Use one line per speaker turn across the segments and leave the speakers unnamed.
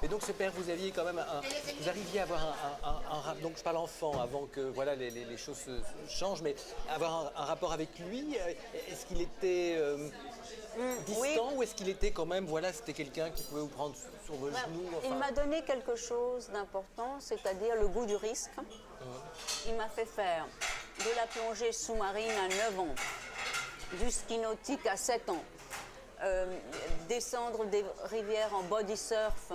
Et donc ce père, vous aviez quand même vous arriviez à avoir donc je parle enfant avant que voilà les choses changent, mais avoir un rapport avec lui. Est-ce qu'il était distant ou est-ce qu'il était quand même voilà c'était quelqu'un qui pouvait vous prendre sur vos genoux enfin...
Il m'a donné quelque chose d'important, c'est-à-dire le goût du risque. Il m'a fait faire de la plongée sous-marine à 9 ans, du ski nautique à 7 ans. Descendre des rivières en body surf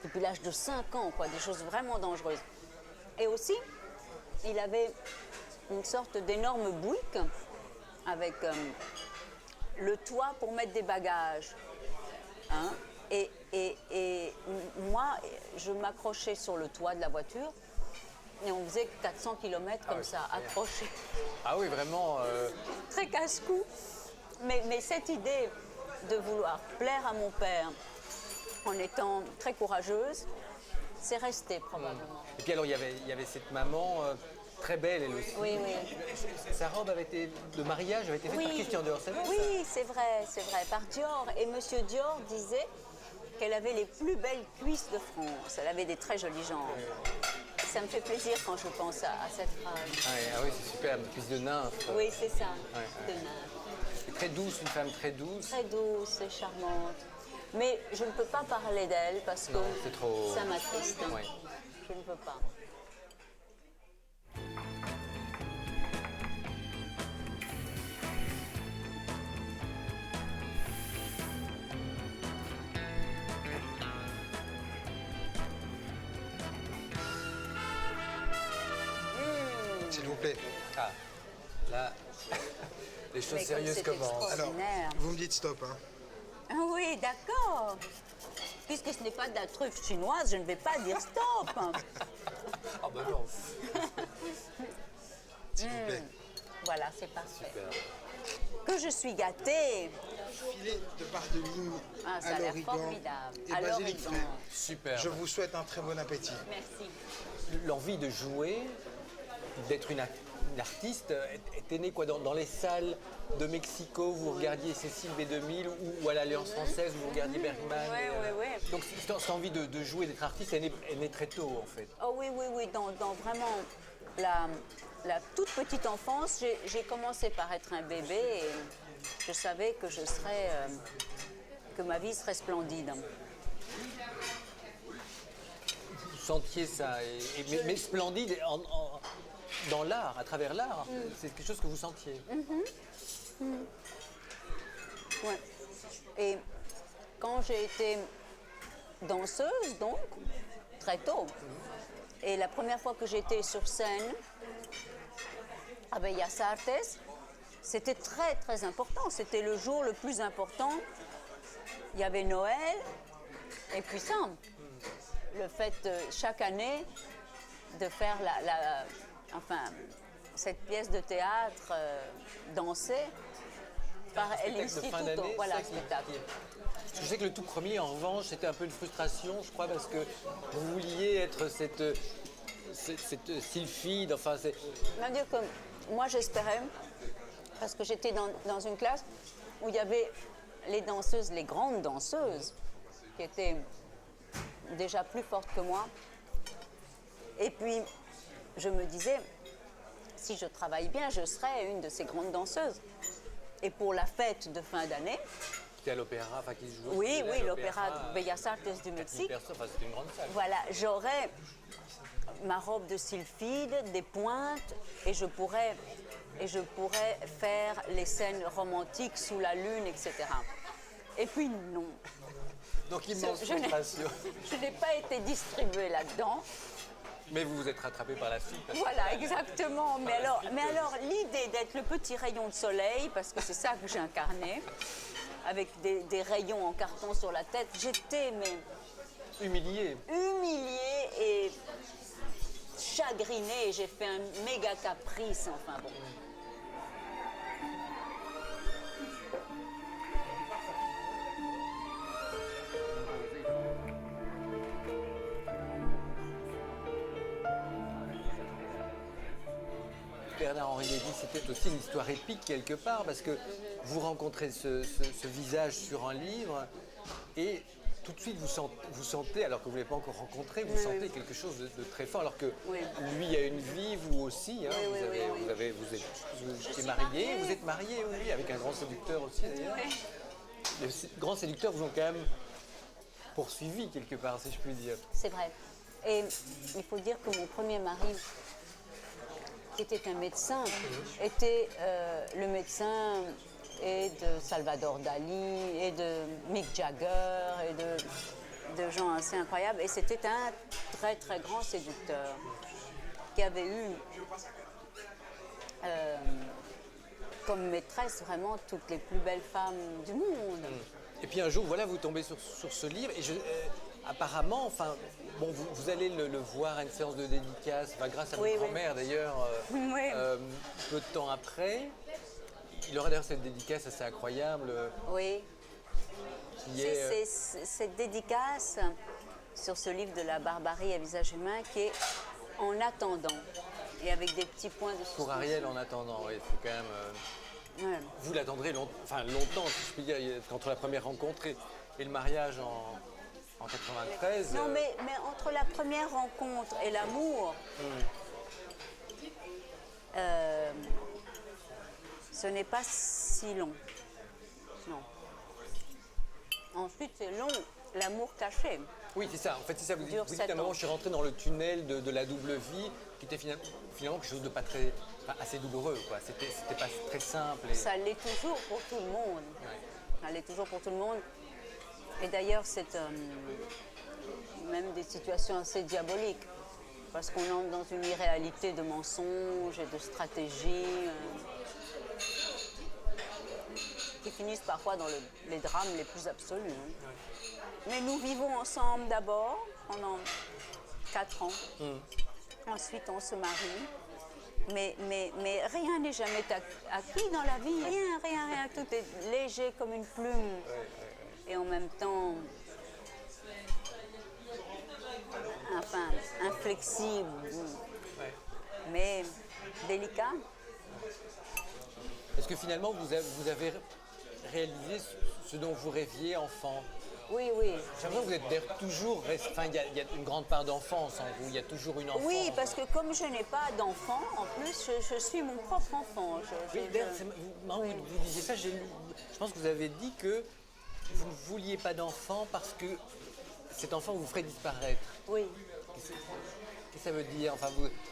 depuis l'âge de 5 ans, quoi, des choses vraiment dangereuses. Et aussi, il avait une sorte d'énorme bouique avec le toit pour mettre des bagages. Hein? Et moi, je m'accrochais sur le toit de la voiture et on faisait 400 km comme ça, accrochés.
Ah oui, vraiment
Très casse-cou. Mais cette idée de vouloir plaire à mon père en étant très courageuse, c'est resté probablement.
Et puis alors il y avait cette maman très belle elle aussi.
Oui, oui.
Sa robe avait été de mariage avait été faite par Christian Dior, c'est vrai ça?
Oui, c'est vrai, par Dior. Et Monsieur Dior disait qu'elle avait les plus belles cuisses de France. Elle avait des très jolies jambes. Ça me fait plaisir quand je pense à cette phrase.
Ah oui, c'est super, une cuisse de nymphe.
Oui, c'est ça,
Ouais.
de nymphe.
Très douce, une femme très douce.
Très douce et charmante. Mais je ne peux pas parler d'elle parce que
Non, c'est trop...
ça m'attriste.
Ouais.
Je ne peux pas.
S'il vous plaît.
Ah, là, les choses
Mais comme
sérieuses
c'est
commencent.
Alors,
Ordinaire.
vous me dites stop, hein.
Ah oui, d'accord. Puisque ce n'est pas de la truffe chinoise, je ne vais pas dire stop.
Ah bah non.
S'il vous plaît.
Voilà, c'est parfait.
Super.
Que je suis gâtée.
Filet de part de ligne
Ah, ça
à
a l'air
l'origan
formidable.
et
À
basilic
l'origan.
frais.
Super.
Je vous souhaite un très bon appétit.
Merci.
L'envie de jouer, d'être une artiste, était née quoi dans les salles de Mexico, vous regardiez Cécile B2000 ou à l'Alliance française, vous regardiez Bergman.
Oui.
Donc cette envie de jouer, d'être artiste, elle est née très tôt en fait.
Oh oui, dans vraiment la toute petite enfance, j'ai commencé par être un bébé et je savais que que ma vie serait splendide.
Vous sentiez ça, mais splendide dans l'art, à travers l'art, c'est quelque chose que vous sentiez.
Ouais. Et quand j'ai été danseuse, donc, très tôt, et la première fois que j'étais sur scène à Bellas Artes, c'était très, très important. C'était le jour le plus important. Il y avait Noël, et puis ça, le fait chaque année de faire cette pièce de théâtre dansée par l'Instituto. Voilà, spectacle.
Je sais que le tout premier, en revanche, c'était un peu une frustration, je crois, parce que vous vouliez être cette sylphide, enfin c'est...
C'est-à-dire que moi j'espérais, parce que j'étais dans une classe où il y avait les danseuses, les grandes danseuses, qui étaient déjà plus fortes que moi. Et puis, je me disais, si je travaille bien, je serai une de ces grandes danseuses. Et pour la fête de fin d'année...
C'était à l'opéra, enfin qui se jouait...
Oui, l'opéra Bellas Artes du Mexique.
Enfin, c'était une grande salle.
Voilà, j'aurais ma robe de sylphide, des pointes, et je pourrais faire les scènes romantiques sous la lune, etc. Et puis non.
Donc immense frustration.
Je n'ai pas été distribuée là-dedans.
Mais vous vous êtes rattrapé par la suite.
Voilà, exactement. Mais alors, l'idée d'être le petit rayon de soleil, parce que c'est ça que j'ai incarné, avec des rayons en carton sur la tête, j'étais
Humilié.
humiliée et chagrinée. J'ai fait un méga caprice, enfin bon.
Bernard-Henri Lévy, c'était aussi une histoire épique quelque part, parce que vous rencontrez ce visage sur un livre et tout de suite vous sentez, alors que vous ne l'avez pas encore rencontré, vous
Oui,
sentez
oui.
quelque chose de très fort, alors que
Oui.
lui a une vie, vous aussi, hein,
Oui, oui, oui.
vous êtes
suis
marié,
mariée.
vous êtes marié, oui, avec un grand séducteur aussi d'ailleurs.
Oui.
Les grands séducteurs vous ont quand même poursuivi quelque part, si je puis dire.
C'est vrai. Et il faut dire que mon premier mari, qui était un médecin, était le médecin et de Salvador Dali, et de Mick Jagger, et de gens assez incroyables. Et c'était un très très grand séducteur qui avait eu comme maîtresse vraiment toutes les plus belles femmes du monde.
Et puis un jour, voilà, vous tombez sur ce livre et apparemment, enfin, bon, vous allez le voir à une séance de dédicace, enfin, grâce à
Oui,
votre
oui.
grand-mère d'ailleurs,
Oui.
peu de temps après. Il aurait d'ailleurs cette dédicace assez incroyable
Oui.
qui est...
C'est cette dédicace sur ce livre de la barbarie à visage humain qui est en attendant et avec des petits points de suspension.
Pour Ariel en attendant, oui, c'est quand même...
Ouais.
Vous l'attendrez longtemps, si je puis dire, entre la première rencontre et le mariage en 93.
Non, mais entre la première rencontre et l'amour, ce n'est pas si long. Non. Ensuite, c'est long, l'amour caché.
Oui, c'est ça. En fait, c'est ça. Vous
Dure
dites à
7
un moment,
ans.
je suis rentré dans le tunnel de la double vie, qui était finalement quelque chose de pas très, enfin, assez douloureux, quoi. C'était pas très simple.
Ça l'est toujours pour tout le monde.
Ouais.
Ça l'est toujours pour tout le monde. Et d'ailleurs, c'est même des situations assez diaboliques. Parce qu'on entre dans une irréalité de mensonges et de stratégies qui finissent parfois dans les drames les plus absolus. Hein. Mais nous vivons ensemble d'abord pendant 4 ans. Ensuite, on se marie. Mais rien n'est jamais acquis dans la vie. Rien. Tout est léger comme une plume. Et en même temps, enfin, inflexible. Mais délicat.
Est-ce que finalement, vous avez réalisé ce dont vous rêviez enfant?
Oui.
J'ai l'impression que vous êtes d'ailleurs toujours... Enfin, il y a une grande part d'enfance en vous, il y a toujours une enfance.
Oui, parce que comme je n'ai pas d'enfant, en plus, je suis mon propre enfant.
Oui, d'ailleurs, marrant que vous disiez ça, je pense que vous avez dit que vous ne vouliez pas d'enfant parce que cet enfant vous ferait disparaître.
Oui.
Qu'est-ce que ça veut dire? Enfin,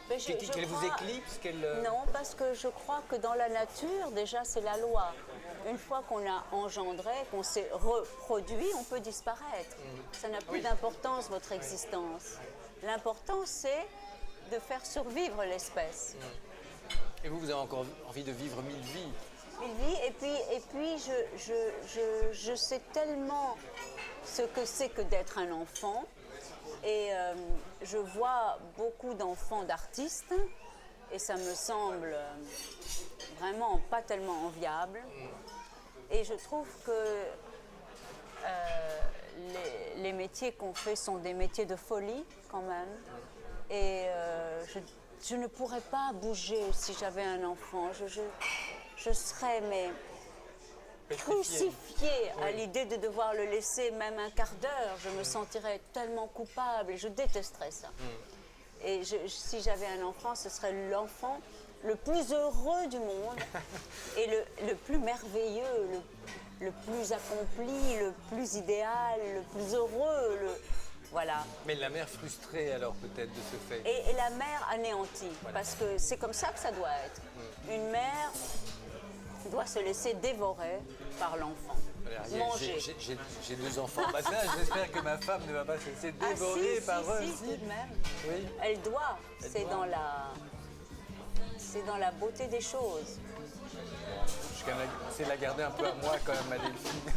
Mais
qu'elle vous
crois-
éclipse
Non, parce que je crois que dans la nature, déjà, c'est la loi. Une fois qu'on a engendré, qu'on s'est reproduit, on peut disparaître. Ça n'a plus d'importance, votre existence. L'important, c'est de faire survivre l'espèce.
Et vous avez encore envie de vivre 1000 vies.
Il vit, et puis je sais tellement ce que c'est que d'être un enfant. Et je vois beaucoup d'enfants d'artistes, et ça me semble vraiment pas tellement enviable. Et je trouve que les métiers qu'on fait sont des métiers de folie quand même. Et je ne pourrais pas bouger si j'avais un enfant. Je serais crucifiée à l'idée de devoir le laisser même un quart d'heure. Je me sentirais tellement coupable et je détesterais ça. Et si j'avais un enfant, ce serait l'enfant le plus heureux du monde et le plus merveilleux, le plus accompli, le plus idéal, le plus heureux. Voilà.
Mais la mère frustrée alors peut-être de ce fait.
Et la mère anéantie, parce que c'est comme ça que ça doit être. Une mère doit se laisser dévorer par l'enfant.
Voilà,
Manger.
j'ai 2 enfants. Bah ça, j'espère que ma femme ne va pas se laisser dévorer par eux
si,
aussi.
tout de même.
Oui.
Elle doit. C'est
doit.
dans la beauté des choses.
Je vais quand même essayer de la garder un peu à moi quand même, ma Delphine.